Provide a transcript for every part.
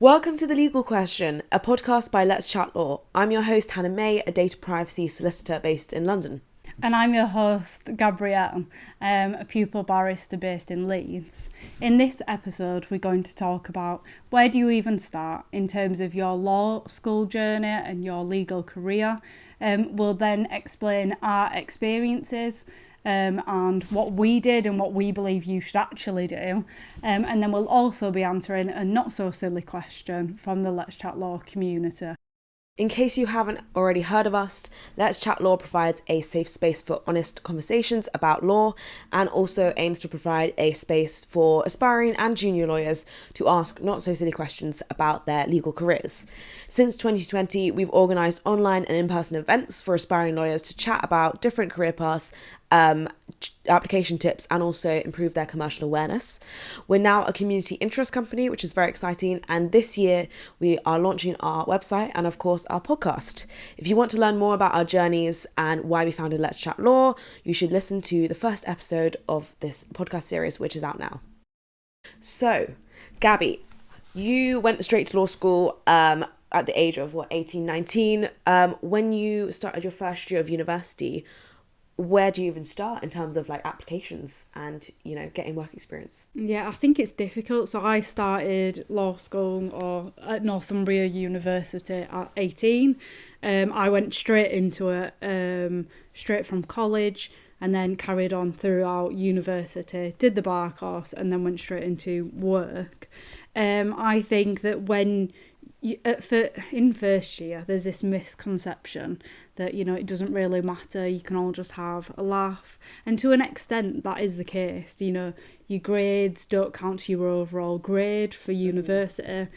Welcome to The Legal Question, a podcast by Let's Chat Law. I'm your host, Hannah May, a data privacy solicitor based in London. And I'm your host, Gabrielle, a pupil barrister based in Leeds. In this episode, we're going to talk about where do you even start in terms of your law school journey and your legal career. We'll then explain our experiences and what we did and what we believe you should actually do. And then we'll also be answering a not so silly question from the Let's Chat Law community. In case you haven't already heard of us, Let's Chat Law provides a safe space for honest conversations about law and also aims to provide a space for aspiring and junior lawyers to ask not so silly questions about their legal careers. Since 2020, we've organised online and in-person events for aspiring lawyers to chat about different career paths, application tips, and also improve their commercial awareness. We're now a community interest company, which is very exciting, and this year we are launching our website and of course our podcast. If you want to learn more about our journeys and why we founded Let's Chat Law, you should listen to the first episode of this podcast series, which is out now. So, Gabby, you went straight to law school at the age of 18, 19. When you started your first year of university, where do you even start in terms of like applications and, you know, getting work experience? Yeah, I think it's difficult. So I started law school at Northumbria University at 18. I went straight into it, straight from college, and then carried on throughout university, did the bar course, and then went straight into work. I think that when in first year, there's this misconception that, you know, it doesn't really matter, you can all just have a laugh. And to an extent, that is the case. You know, your grades don't count to your overall grade for university.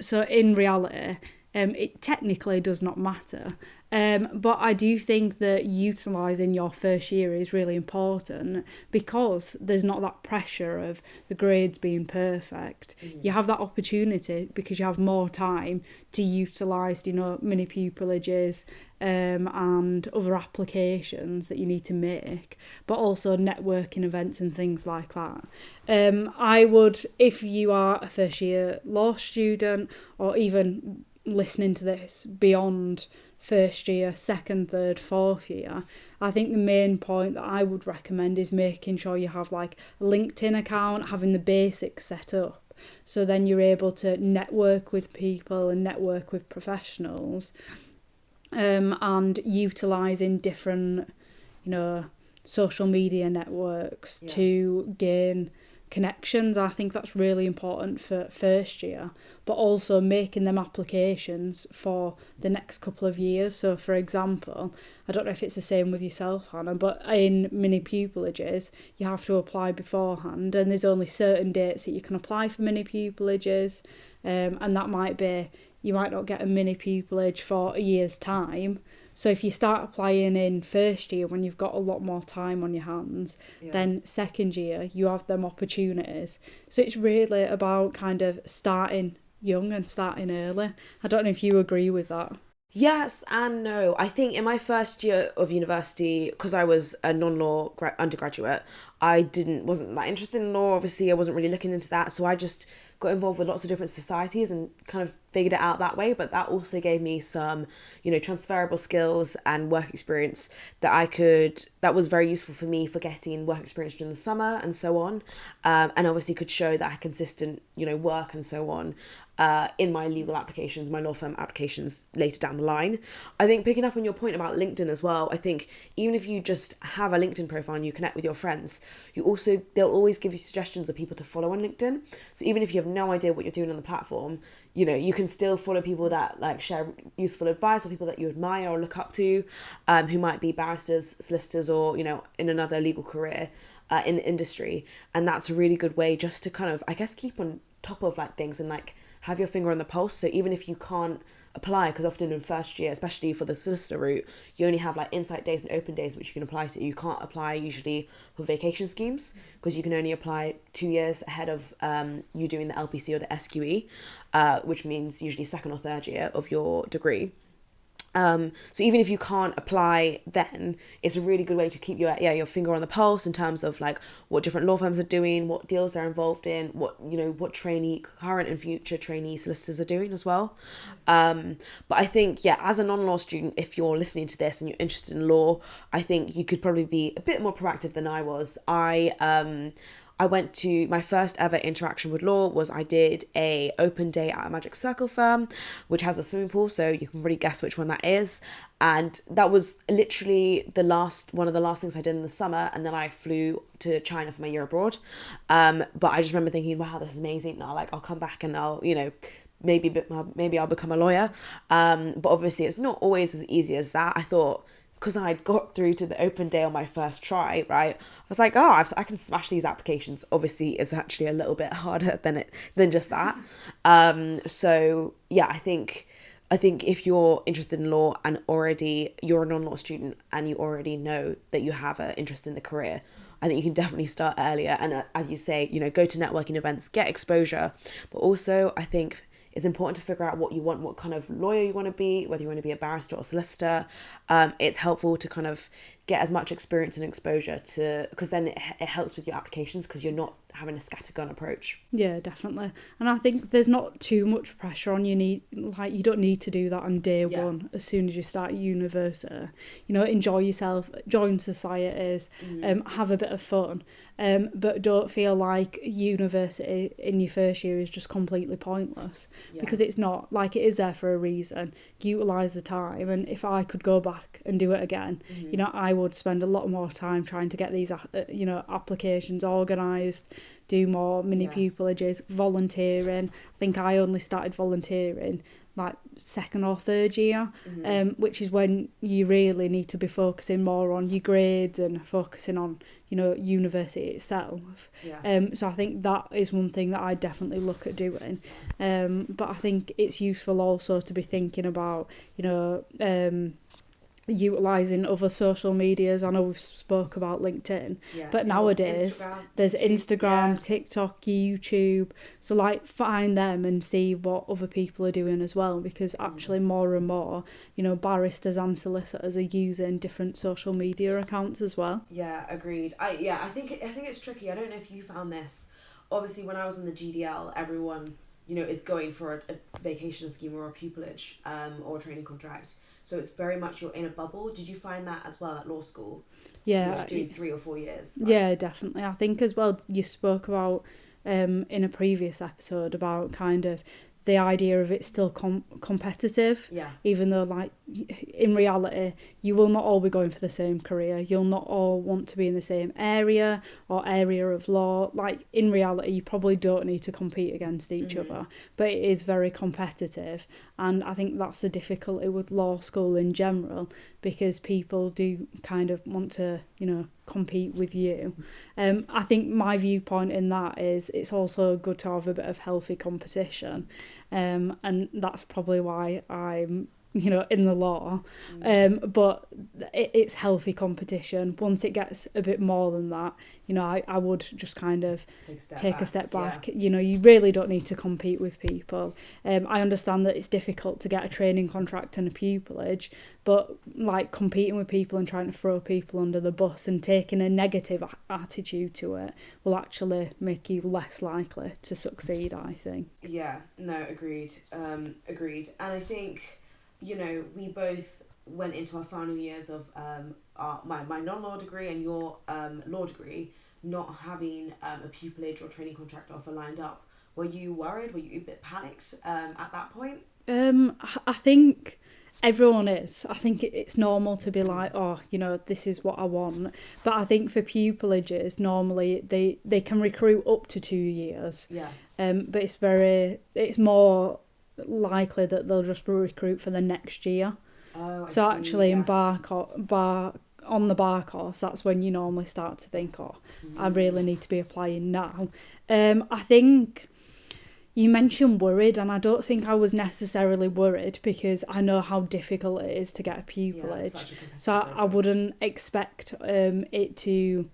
So in reality, it technically does not matter. But I do think that utilising your first year is really important because there's not that pressure of the grades being perfect. You have that opportunity because you have more time to utilise, you know, mini pupilages and other applications that you need to make, but also networking events and things like that. I would, if you are a first year law student or even listening to this beyond first year, second, third, fourth year, I think the main point that I would recommend is making sure you have like a LinkedIn account, having the basics set up, so then you're able to network with people and network with professionals, and utilising different, you know, social media networks to gain connections. I think that's really important for first year, but also making them applications for the next couple of years. So for example, I don't know if it's the same with yourself, Hannah, but in mini pupilages you have to apply beforehand, and there's only certain dates that you can apply for mini pupilages, and that might be, you might not get a mini pupilage for a year's time. So if you start applying in first year when you've got a lot more time on your hands, then second year you have them opportunities. So it's really about kind of starting young and starting early. I don't know if you agree with that. Yes and no. I think in my first year of university, because I was a non-law undergraduate, I wasn't that interested in law. Obviously, I wasn't really looking into that. So I just got involved with lots of different societies and kind of figured it out that way. But that also gave me some, you know, transferable skills and work experience that was very useful for me for getting work experience during the summer and so on. And obviously could show that I had consistent, you know, work and so on in my legal applications, my law firm applications later down the line. I think picking up on your point about LinkedIn as well, I think even if you just have a LinkedIn profile and you connect with your friends, they'll always give you suggestions of people to follow on LinkedIn. So even if you have no idea what you're doing on the platform, you know, you can still follow people that like share useful advice, or people that you admire or look up to, who might be barristers, solicitors, or, you know, in another legal career in the industry. And that's a really good way just to kind of, I guess, keep on top of like things and like have your finger on the pulse. So even if you can't apply, because often in first year, especially for the solicitor route, you only have like insight days and open days which you can apply to. You can't apply usually for vacation schemes because you can only apply 2 years ahead of you doing the LPC or the SQE, which means usually second or third year of your degree. So even if you can't apply then, it's a really good way to keep your finger on the pulse in terms of like what different law firms are doing, what deals they're involved in, what current and future trainee solicitors are doing as well. But I think, as a non-law student, if you're listening to this and you're interested in law, I think you could probably be a bit more proactive than I was. I went to my first ever interaction with law was I did a open day at a Magic Circle firm, which has a swimming pool, so you can really guess which one that is. And that was literally one of the last things I did in the summer, and then I flew to China for my year abroad. But I just remember thinking, wow, this is amazing. Now, like, I'll come back and I'll, maybe I'll become a lawyer. But obviously, it's not always as easy as that. I thought, because I'd got through to the open day on my first try, right? I was like, I can smash these applications. Obviously, it's actually a little bit harder than just that. So yeah, I think if you're interested in law and already you're a non-law student and you already know that you have an interest in the career, I think you can definitely start earlier. And as you say, go to networking events, get exposure. But also, I think it's important to figure out what you want, what kind of lawyer you want to be, whether you want to be a barrister or solicitor. It's helpful to kind of get as much experience and exposure because then it helps with your applications because you're not having a scattergun approach. Yeah, definitely. And I think there's not too much pressure on you. You don't need to do that on day one as soon as you start university. Enjoy yourself, join societies, have a bit of fun. But don't feel like university in your first year is just completely pointless because it's not. Like, it is there for a reason. Utilise the time, and if I could go back and do it again, I would spend a lot more time trying to get these, applications organised, do more mini pupilages, volunteering. I think I only started volunteering like second or third year, which is when you really need to be focusing more on your grades and focusing on university itself. So I think that is one thing that I definitely look at doing, but I think it's useful also to be thinking about utilising other social medias. I know we've spoke about LinkedIn, but nowadays there's Instagram, TikTok, YouTube. So like find them and see what other people are doing as well, because actually more and more, barristers and solicitors are using different social media accounts as well. Yeah, agreed. I think it's tricky. I don't know if you found this. Obviously, when I was in the GDL, everyone is going for a vacation scheme or a pupillage or a training contract. So it's very much you're in a bubble. Did you find that as well at law school? Yeah. Doing 3 or 4 years. Yeah, definitely. I think as well you spoke about in a previous episode about kind of the idea of it's still competitive, even though like in reality you will not all be going for the same career, you'll not all want to be in the same area or area of law. Like in reality you probably don't need to compete against each other, but it is very competitive, and I think that's the difficulty with law school in general, because people do kind of want to compete with you. I think my viewpoint in that is it's also good to have a bit of healthy competition, and that's probably why I'm in the law, but it's healthy competition. Once it gets a bit more than that, I would just kind of take a step back. You really don't need to compete with people. I understand that it's difficult to get a training contract and a pupillage, but like competing with people and trying to throw people under the bus and taking a negative attitude to it will actually make you less likely to succeed, I think. Yeah, no, agreed. And I think we both went into our final years of my non-law degree and your law degree not having a pupillage or training contract offer lined up. Were you worried? Were you a bit panicked at that point? I think everyone is. I think it's normal to be like, this is what I want. But I think for pupillages, normally they can recruit up to 2 years. Yeah. But it's more likely that they'll just recruit for the next year. So actually embark on the bar course, that's when you normally start to think, I really need to be applying now. I think you mentioned worried, and I don't think I was necessarily worried because I know how difficult it is to get a pupillage. So I wouldn't expect it to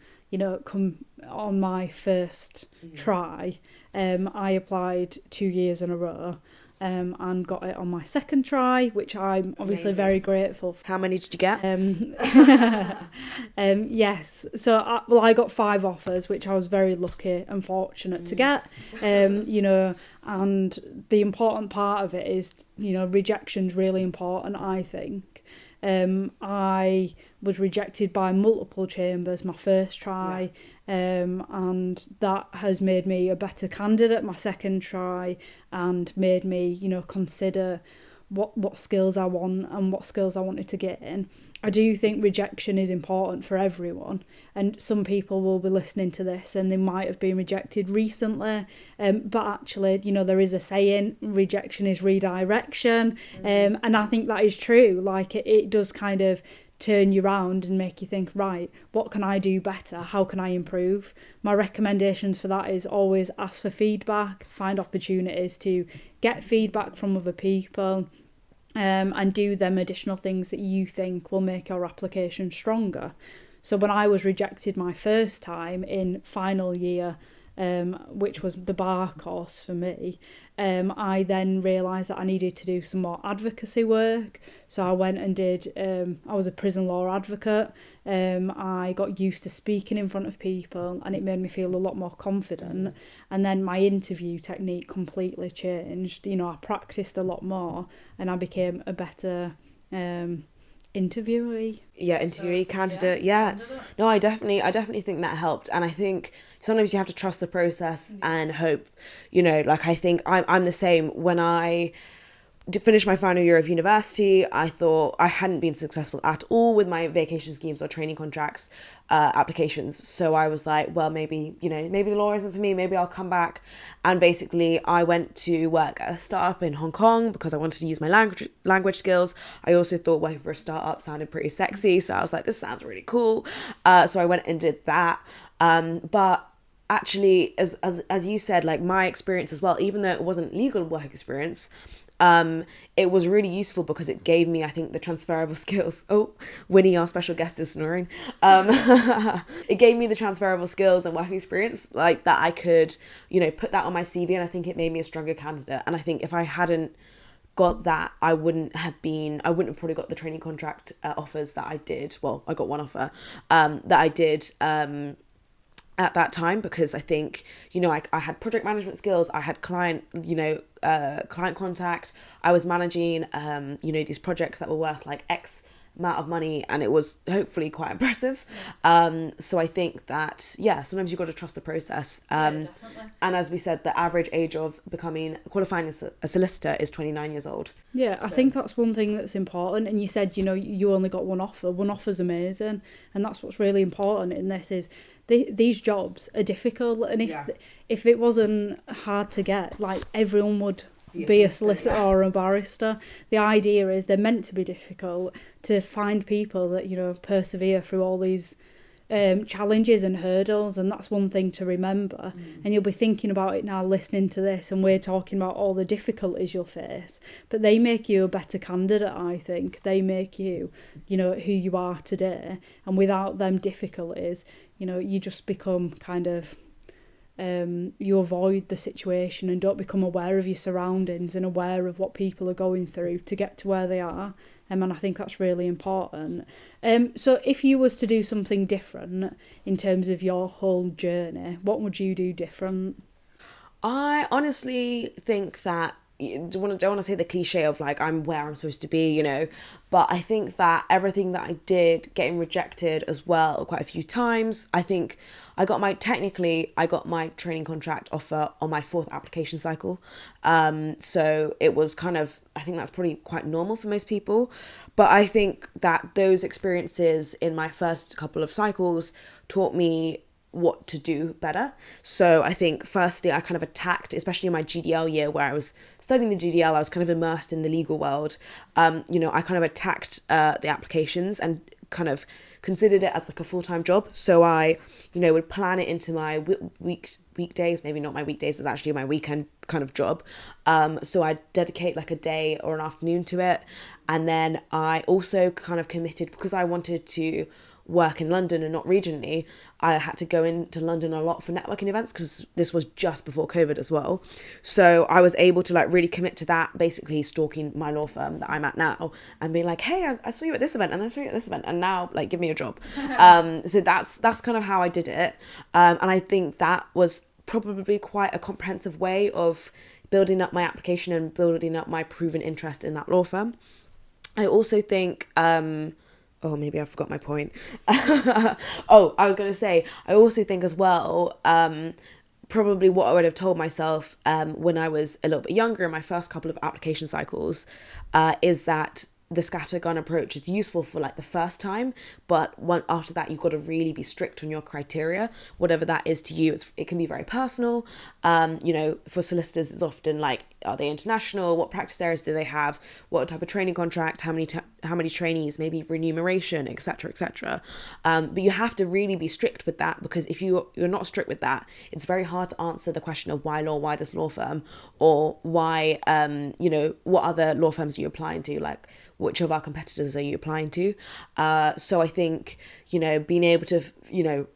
come on my first try. I applied 2 years in a row, and got it on my second try, which I'm obviously Amazing. very grateful for. How many did you get? Yes, so I got 5 offers, which I was very lucky and fortunate to get. You know, and the important part of it is, you know, rejection's really important, I think. I was rejected by multiple chambers my first try, and that has made me a better candidate my second try, and made me, you know, consider what skills I want and what skills I wanted to get in. I do think rejection is important for everyone, and some people will be listening to this and they might have been rejected recently, but actually, you know, there is a saying, rejection is redirection, and I think that is true. Like it does kind of turn you around and make you think, right, what can I do better? How can I improve? My recommendations for that is always ask for feedback, find opportunities to get feedback from other people, and do them additional things that you think will make your application stronger. So when I was rejected my first time in final year, which was the bar course for me, I then realised that I needed to do some more advocacy work. So I went and did, I was a prison law advocate. I got used to speaking in front of people, and it made me feel a lot more confident. And then my interview technique completely changed. You know, I practiced a lot more and I became a better interviewee. Candidate. Yeah. No, I definitely think that helped. And I think sometimes you have to trust the process and hope, you know, like I think I'm the same. When I finished my final year of university, I thought I hadn't been successful at all with my vacation schemes or training contracts applications. So I was like, well, maybe the law isn't for me. Maybe I'll come back. And basically I went to work at a startup in Hong Kong because I wanted to use my language skills. I also thought working for a startup sounded pretty sexy. So I was like, this sounds really cool. So I went and did that. But actually, as you said, like my experience as well, even though it wasn't legal work experience, it was really useful because it gave me, I think, the transferable skills. Oh, Winnie, our special guest, is snoring. It gave me the transferable skills and work experience, like that I could, you know, put that on my CV, and I think it made me a stronger candidate. And I think if I hadn't got that, I wouldn't have probably got the training contract offers that I did. Well, I got one offer that I did at that time, because I think, you know, I had project management skills, I had client contact, I was managing, you know, these projects that were worth like X amount of money, and it was hopefully quite impressive. So I think that, yeah, sometimes you've got to trust the process. And as we said, the average age of qualifying as a solicitor is 29 years old. Yeah, I think that's one thing that's important. And you said, you know, you only got one offer. One offer's amazing. And that's what's really important in this is these jobs are difficult. And if it wasn't hard to get, like everyone would be a solicitor or a barrister. The idea is they're meant to be difficult, to find people that, you know, persevere through all these challenges and hurdles, and that's one thing to remember. And you'll be thinking about it now listening to this, and we're talking about all the difficulties you'll face, but they make you a better candidate. I think they make you, you know, who you are today, and without them difficulties, you know, you just become kind of you avoid the situation and don't become aware of your surroundings and aware of what people are going through to get to where they are. And I think that's really important. So if you was to do something different in terms of your whole journey, what would you do different? I honestly think that, don't want to say the cliche of like I'm where I'm supposed to be, you know, but I think that everything that I did, getting rejected as well quite a few times, I think I got my training contract offer on my 4th application cycle. So it was kind of, I think that's probably quite normal for most people. But I think that those experiences in my first couple of cycles taught me what to do better. So I think firstly I kind of attacked, especially in my GDL year where I was studying the GDL, I was kind of immersed in the legal world. You know, I kind of attacked the applications and kind of considered it as like a full-time job. So I, you know, would plan it into my weekdays, maybe not my weekdays, it's actually my weekend kind of job. So I'd dedicate like a day or an afternoon to it. And then I also kind of committed, because I wanted to work in London and not regionally, I had to go into London a lot for networking events because this was just before COVID as well. So I was able to like really commit to that, basically stalking my law firm that I'm at now and being like, hey, I saw you at this event and I saw you at this event and now like give me a job. So that's kind of how I did it. And I think that was probably quite a comprehensive way of building up my application and building up my proven interest in that law firm. I also think, maybe I forgot my point. I was going to say, I also think as well, probably what I would have told myself when I was a little bit younger in my first couple of application cycles is that the scattergun approach is useful for like the first time, but after that you've got to really be strict on your criteria, whatever that is to you. It can be very personal. For solicitors it's often like, are they international, what practice areas do they have, what type of training contract, how many trainees, maybe remuneration, etc. But you have to really be strict with that, because if you're not strict with that, it's very hard to answer the question of why law, why this law firm, or why what other law firms are you applying to, like which of our competitors are you applying to? So I think, being able to,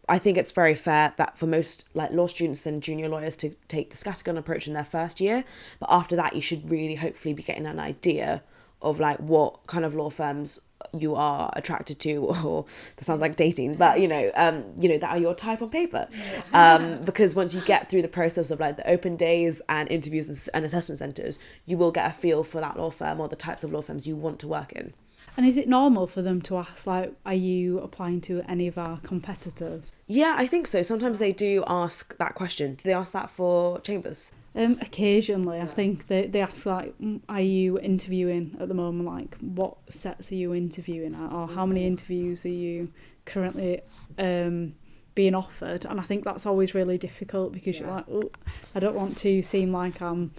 I think it's very fair that for most like law students and junior lawyers to take the scattergun approach in their first year. But after that, you should really hopefully be getting an idea of like what kind of law firms you are attracted to, or that sounds like dating, but that are your type on paper. Because once you get through the process of like the open days and interviews and assessment centres, you will get a feel for that law firm or the types of law firms you want to work in. And is it normal for them to ask, like, are you applying to any of our competitors? Yeah, I think so. Sometimes they do ask that question. Do they ask that for chambers? Occasionally, I think they ask, like, are you interviewing at the moment? Like, what sets are you interviewing at? Or how many interviews are you currently being offered? And I think that's always really difficult, because you're like, oh, I don't want to seem like I'm,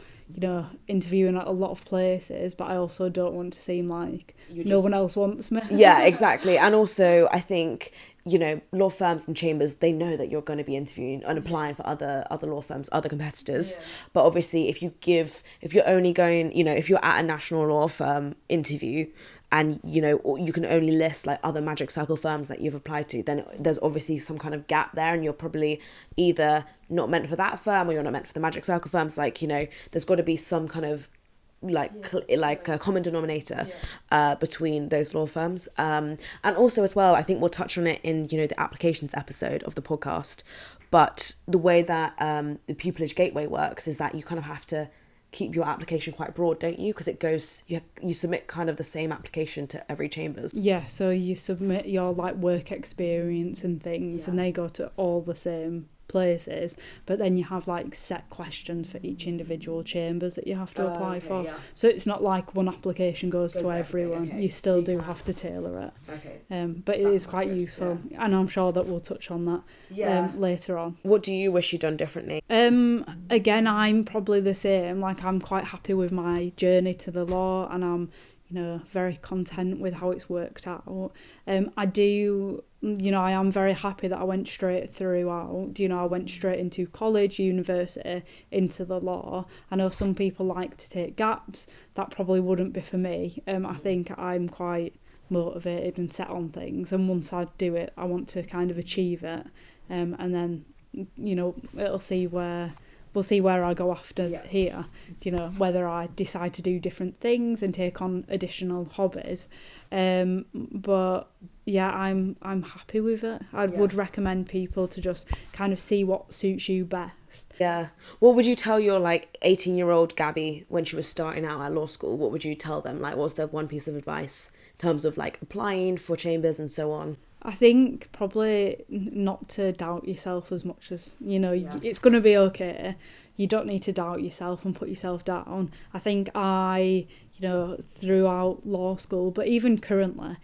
interviewing at a lot of places, but I also don't want to seem like no one else wants me. Yeah, exactly. And also, I think, law firms and chambers, they know that you're going to be interviewing and applying for other law firms, other competitors. Yeah. But obviously, if you're only going, if you're at a national law firm interview and, you can only list like other Magic Circle firms that you've applied to, then there's obviously some kind of gap there, and you're probably either not meant for that firm or you're not meant for the Magic Circle firms. Like, there's got to be some kind of a common denominator between those law firms. And also as well, I think we'll touch on it in, the applications episode of the podcast. But the way that the pupillage gateway works is that you kind of have to keep your application quite broad, don't you? Because it goes, you submit kind of the same application to every chambers. Yeah, so you submit your like work experience and things, and they go to all the same places, but then you have like set questions for each individual chambers that you have to apply for. Yeah. So it's not like one application goes to everyone. Okay. You still do have to tailor it. Okay. But it is quite useful, and I'm sure that we'll touch on that later on. What do you wish you'd done differently? Again, I'm probably the same. Like, I'm quite happy with my journey to the law, and I'm very content with how it's worked out. I am very happy that I went straight throughout. I went straight into college, university, into the law. I know some people like to take gaps. That probably wouldn't be for me. I think I'm quite motivated and set on things, and once I do it, I want to kind of achieve it. And then, we'll see where I go after here, whether I decide to do different things and take on additional hobbies. But yeah, I'm happy with it. I would recommend people to just kind of see what suits you best. Yeah. What would you tell your 18-year-old Gabby when she was starting out at law school? What would you tell them? Like, what's the one piece of advice in terms of applying for chambers and so on? I think probably not to doubt yourself as much as, it's going to be okay. You don't need to doubt yourself and put yourself down. I think throughout law school, but even currently,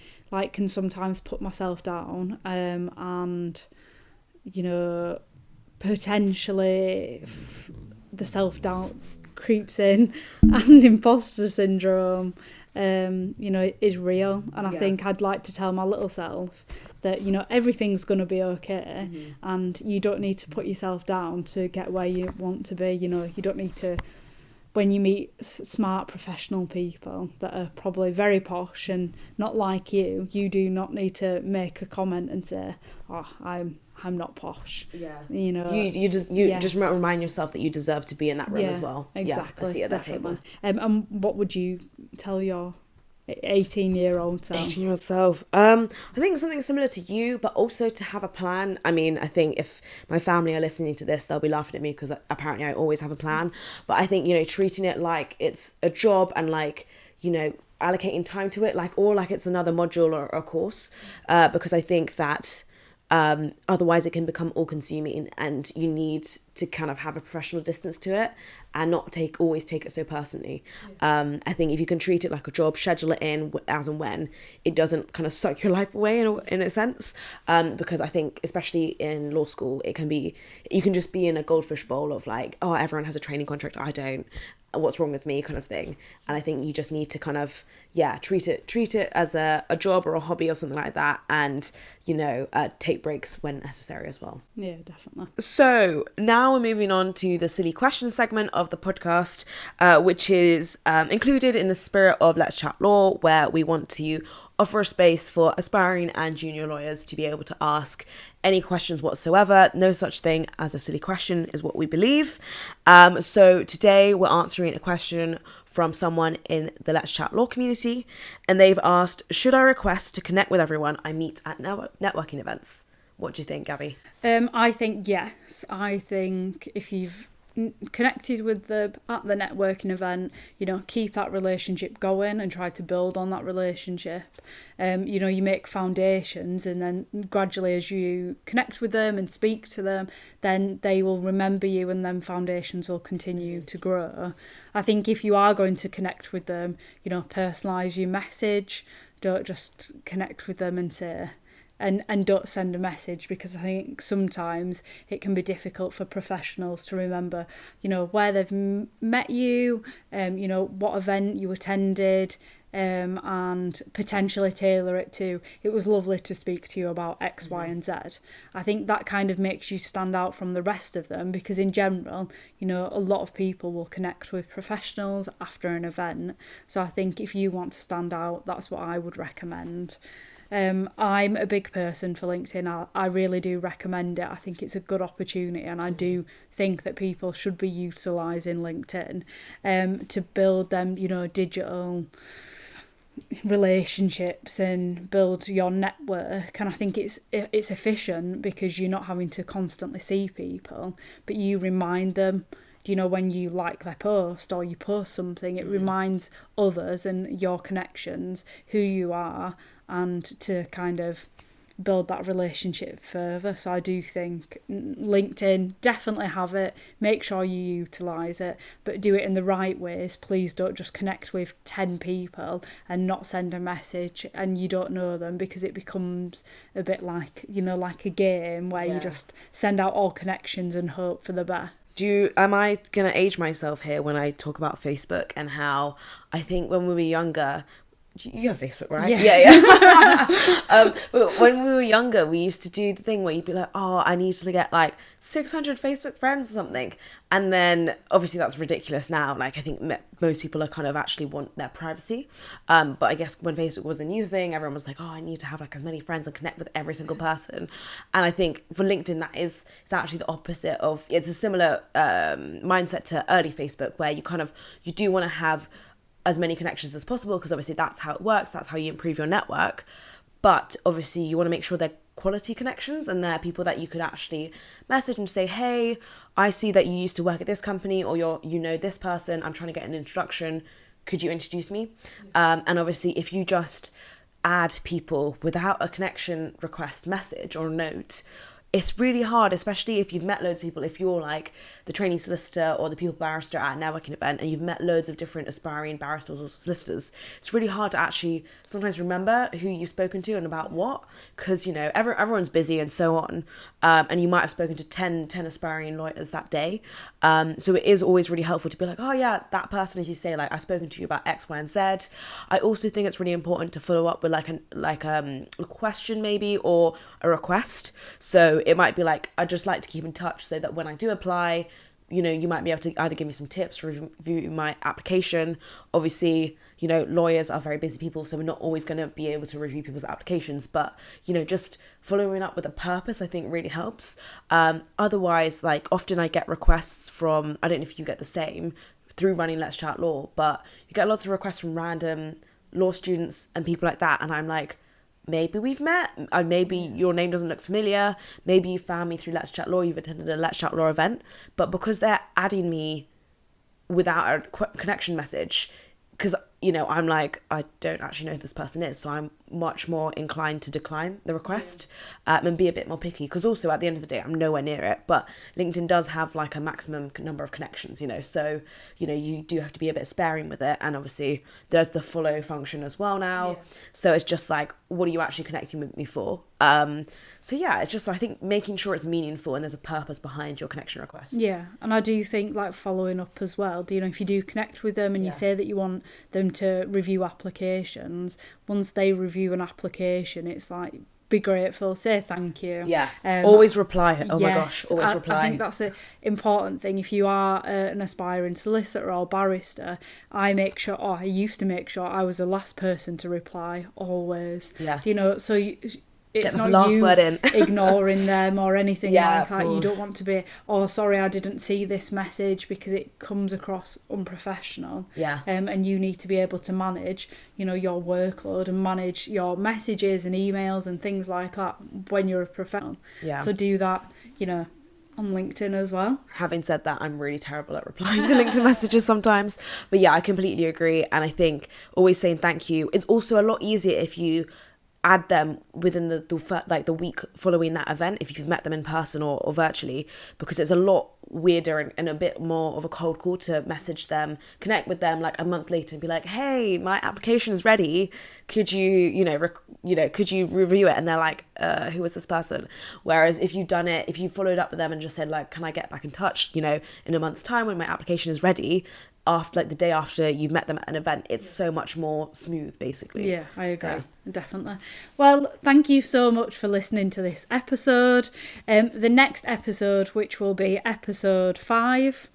can sometimes put myself down and, potentially the self-doubt creeps in, and imposter syndrome, is real. And I think I'd like to tell my little self that, everything's going to be okay, and you don't need to put yourself down to get where you want to be. You don't need to when you meet smart professional people that are probably very posh and not like you do not need to make a comment and say, oh, I'm not posh. Yeah. You know, you just remind yourself that you deserve to be in that room as well. Exactly. Yeah, I see at that table. And what would you tell your 18-year-old self? 18-year-old self. I think something similar to you, but also to have a plan. I mean, I think if my family are listening to this, they'll be laughing at me because apparently I always have a plan. But I think, you know, treating it like it's a job and like, you know, allocating time to it, like it's another module or a course, because I think that otherwise it can become all consuming and you need to kind of have a professional distance to it and not always take it so personally. I think if you can treat it like a job, schedule it in as and when, it doesn't kind of suck your life away in a sense, because I think especially in law school it can be, you can just be in a goldfish bowl of like, oh, everyone has a training contract, I don't, what's wrong with me kind of thing. And I think you just need to kind of treat it as a job or a hobby or something like that, and you know, take breaks when necessary as well. Yeah, definitely. So now we're moving on to the silly question segment of the podcast, which is included in the spirit of Let's Chat Law, where we want to offer a space for aspiring and junior lawyers to be able to ask any questions whatsoever. No such thing as a silly question is what we believe. So today we're answering a question from someone in the Let's Chat Law community, and they've asked, should I request to connect with everyone I meet at networking events? What do you think, Gabby? I think yes. I think if you've connected with them at the networking event, you know, keep that relationship going and try to build on that relationship. You know, you make foundations, and then gradually as you connect with them and speak to them, then they will remember you and then foundations will continue to grow. I think if you are going to connect with them, you know, personalise your message. Don't just connect with them and say, and don't send a message, because I think sometimes it can be difficult for professionals to remember, you know, where they've met you, you know, what event you attended, and potentially tailor it to, it was lovely to speak to you about X, Y, and Z. I think that kind of makes you stand out from the rest of them, because in general, you know, a lot of people will connect with professionals after an event. So I think if you want to stand out, that's what I would recommend. I'm a big person for LinkedIn. I really do recommend it. I think it's a good opportunity, and I do think that people should be utilising LinkedIn to build them, you know, digital relationships and build your network. And I think it's efficient because you're not having to constantly see people, but you remind them. You know, when you like their post or you post something, it reminds others and your connections who you are, and to kind of build that relationship further. So I do think LinkedIn, definitely have it, make sure you utilise it, but do it in the right ways. Please don't just connect with 10 people and not send a message and you don't know them, because it becomes a bit like, you know, like a game where you just send out all connections and hope for the best. Am I going to age myself here when I talk about Facebook and how I think when we were younger, you have Facebook, right? Yes. Yeah. But when we were younger, we used to do the thing where you'd be like, oh, I need to get like 600 Facebook friends or something. And then obviously that's ridiculous now. Like I think most people are kind of actually want their privacy. But I guess when Facebook was a new thing, everyone was like, oh, I need to have like as many friends and connect with every single person. And I think for LinkedIn, it's actually the opposite of, it's a similar mindset to early Facebook, where you do want to have as many connections as possible, because obviously that's how it works, that's how you improve your network. But obviously you want to make sure they're quality connections and they're people that you could actually message and say, hey, I see that you used to work at this company, or you know this person, I'm trying to get an introduction, could you introduce me? And obviously if you just add people without a connection request message or note, it's really hard, especially if you've met loads of people. If you're like the trainee solicitor or the people barrister at a networking event and you've met loads of different aspiring barristers or solicitors, it's really hard to actually sometimes remember who you've spoken to and about what, because, you know, everyone's busy and so on. And you might have spoken to 10 aspiring lawyers that day. So it is always really helpful to be like, oh yeah, that person, as you say, like I've spoken to you about X, Y, and Z. I also think it's really important to follow up with a question maybe, or a request. So it might be like, I'd just like to keep in touch so that when I do apply, you know, you might be able to either give me some tips, review my application. Obviously, you know, lawyers are very busy people, so we're not always going to be able to review people's applications. But, you know, just following up with a purpose, I think really helps. Otherwise, like often I get requests from, I don't know if you get the same through running Let's Chat Law, but you get lots of requests from random law students and people like that. And I'm like, maybe we've met, maybe your name doesn't look familiar, maybe you found me through Let's Chat Law, you've attended a Let's Chat Law event, but because they're adding me without a connection message, because, you know, I'm like, I don't actually know who this person is, so I'm much more inclined to decline the request and be a bit more picky, because also at the end of the day, I'm nowhere near it, but LinkedIn does have like a maximum number of connections, you know, so, you know, you do have to be a bit sparing with it, and obviously there's the follow function as well now, so it's just like, what are you actually connecting with me for? So yeah, it's just, I think, making sure it's meaningful and there's a purpose behind your connection request. Yeah, and I do think like following up as well. Do you know, if you do connect with them and you say that you want them to review applications, once they review an application, it's like, be grateful, say thank you. Yeah, always reply. Oh my gosh, always reply. I think that's the important thing. If you are an aspiring solicitor or barrister, I used to make sure I was the last person to reply, always. Yeah. You know, so it's not last you word in. ignoring them or anything like that. You don't course. want to be, oh, sorry, I didn't see this message, because it comes across unprofessional. Yeah. And you need to be able to manage, you know, your workload and manage your messages and emails and things like that when you're a professional. Yeah. So do that, you know, on LinkedIn as well. Having said that, I'm really terrible at replying to LinkedIn messages sometimes. But yeah, I completely agree. And I think always saying thank you. It's also a lot easier if you add them within the week following that event, if you've met them in person or virtually, because it's a lot weirder and a bit more of a cold call to message them, connect with them like a month later and be like, hey, my application is ready, could you could you review it? And they're like, who is this person? Whereas if you followed up with them and just said like, can I get back in touch, you know, in a month's time when my application is ready, after like the day after you've met them at an event, it's so much more smooth, basically. Yeah, I agree. Definitely. Well, thank you so much for listening to this episode. The next episode, which will be episode 5,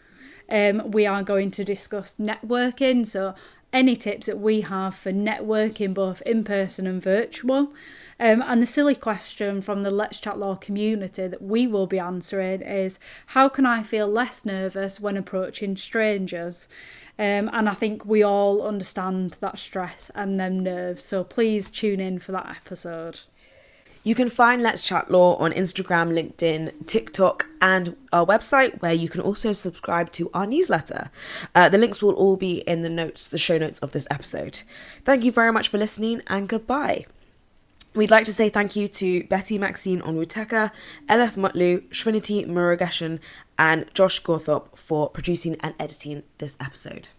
we are going to discuss networking. So any tips that we have for networking, both in person and virtual. And the silly question from the Let's Chat Law community that we will be answering is, how can I feel less nervous when approaching strangers? And I think we all understand that stress and them nerves. So please tune in for that episode. You can find Let's Chat Law on Instagram, LinkedIn, TikTok, and our website, where you can also subscribe to our newsletter. The links will all be in the show notes of this episode. Thank you very much for listening, and goodbye. We'd like to say thank you to Betty Maxine Onwuteka, Elif Mutlu, Shrinity Murugeshan, and Josh Gawthorpe for producing and editing this episode.